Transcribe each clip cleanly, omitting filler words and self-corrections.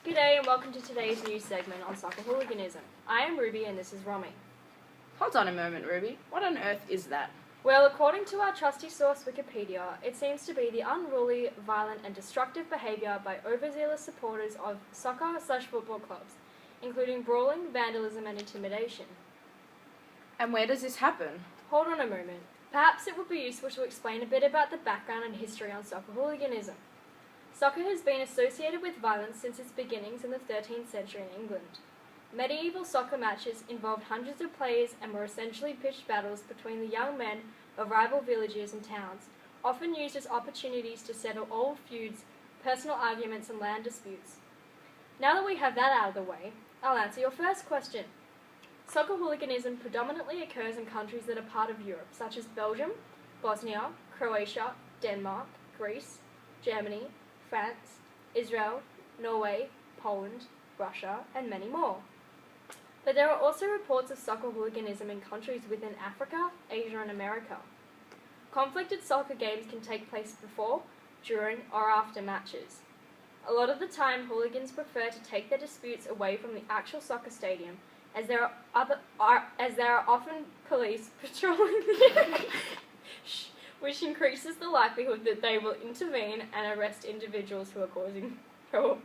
G'day and welcome to today's news segment on soccer hooliganism. I am Ruby and this is Romy. Hold on a moment, Ruby. What on earth is that? Well, according to our trusty source Wikipedia, it seems to be the unruly, violent and destructive behaviour by overzealous supporters of soccer/football clubs, including brawling, vandalism and intimidation. And where does this happen? Hold on a moment. Perhaps it would be useful to explain a bit about the background and history on soccer hooliganism. Soccer has been associated with violence since its beginnings in the 13th century in England. Medieval soccer matches involved hundreds of players and were essentially pitched battles between the young men of rival villages and towns, often used as opportunities to settle old feuds, personal arguments and land disputes. Now that we have that out of the way, I'll answer your first question. Soccer hooliganism predominantly occurs in countries that are part of Europe, such as Belgium, Bosnia, Croatia, Denmark, Greece, Germany, France, Israel, Norway, Poland, Russia, and many more. But there are also reports of soccer hooliganism in countries within Africa, Asia, and America. Conflicted soccer games can take place before, during, or after matches. A lot of the time, hooligans prefer to take their disputes away from the actual soccer stadium, as there are often police patrolling the area, which increases the likelihood that they will intervene and arrest individuals who are causing trouble.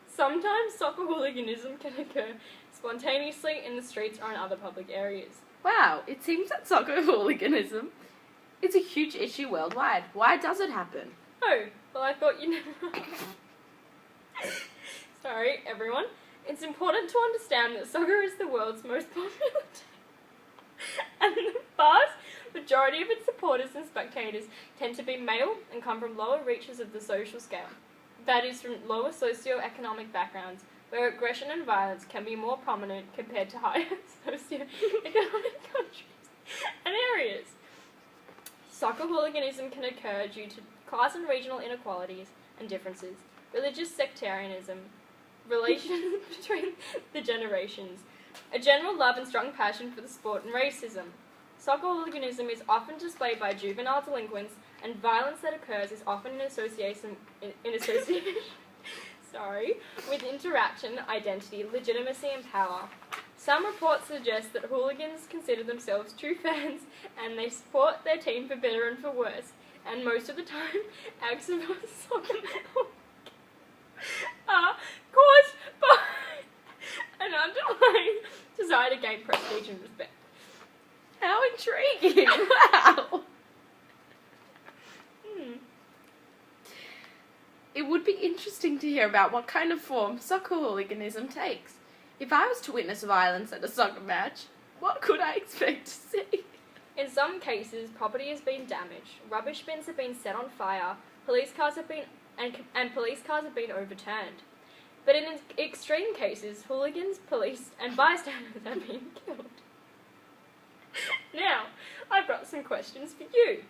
Sometimes soccer hooliganism can occur spontaneously in the streets or in other public areas. Wow, it seems that soccer hooliganism is a huge issue worldwide. Why does it happen? Oh, well I thought you never... Sorry, everyone. It's important to understand that soccer is the world's most popular team, and the vast majority of its supporters and spectators tend to be male and come from lower reaches of the social scale. That is, from lower socio-economic backgrounds, where aggression and violence can be more prominent compared to higher socio-economic countries and areas. Soccer hooliganism can occur due to class and regional inequalities and differences, religious sectarianism, relations between the generations, a general love and strong passion for the sport, and racism. Soccer hooliganism is often displayed by juvenile delinquents, and violence that occurs is often in association with interaction, identity, legitimacy, and power. Some reports suggest that hooligans consider themselves true fans, and they support their team for better and for worse, and most of the time, acts of soccer are caused by an underlying desire to gain prestige and respect. How intriguing! Wow! It would be interesting to hear about what kind of form soccer hooliganism takes. If I was to witness violence at a soccer match, what could I expect to see? In some cases, property has been damaged, rubbish bins have been set on fire, police cars have been overturned. But in extreme cases, hooligans, police, and bystanders have been killed. Now, I've got some questions for you.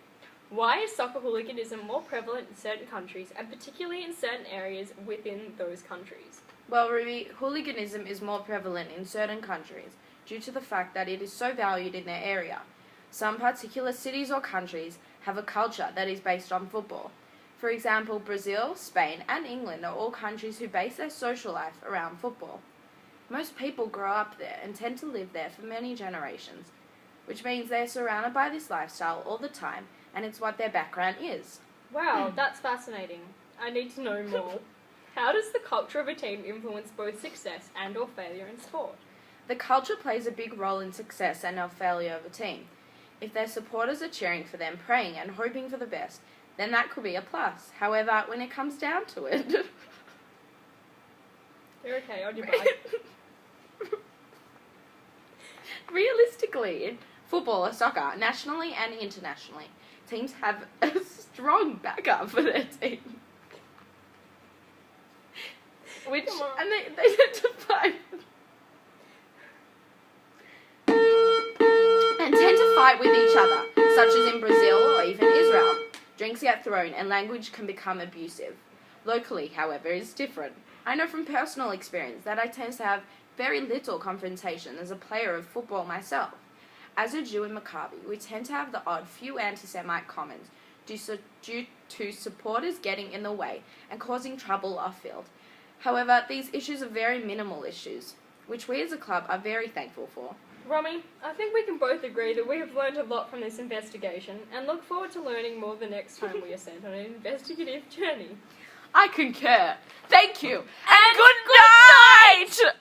Why is soccer hooliganism more prevalent in certain countries, and particularly in certain areas within those countries? Well, Ruby, hooliganism is more prevalent in certain countries due to the fact that it is so valued in their area. Some particular cities or countries have a culture that is based on football. For example, Brazil, Spain, and England are all countries who base their social life around football. Most people grow up there and tend to live there for many generations, which means they're surrounded by this lifestyle all the time, and it's what their background is. Wow, that's fascinating. I need to know more. How does the culture of a team influence both success and or failure in sport? The culture plays a big role in success and or failure of a team. If their supporters are cheering for them, praying and hoping for the best, then that could be a plus. However, when it comes down to it... You're okay, on your bike. Realistically, in football or soccer, nationally and internationally, teams have a strong backup for their team. And they tend to fight. And tend to fight with each other, such as in Brazil or even Israel. Drinks get thrown and language can become abusive. Locally, however, is different. I know from personal experience that I tend to have very little confrontation as a player of football myself. As a Jew in Maccabi, we tend to have the odd few anti-Semite comments due to supporters getting in the way and causing trouble off-field. However, these issues are very minimal issues, which we as a club are very thankful for. Romy, I think we can both agree that we have learned a lot from this investigation and look forward to learning more the next time we are sent on an investigative journey. I concur. Thank you, and good night!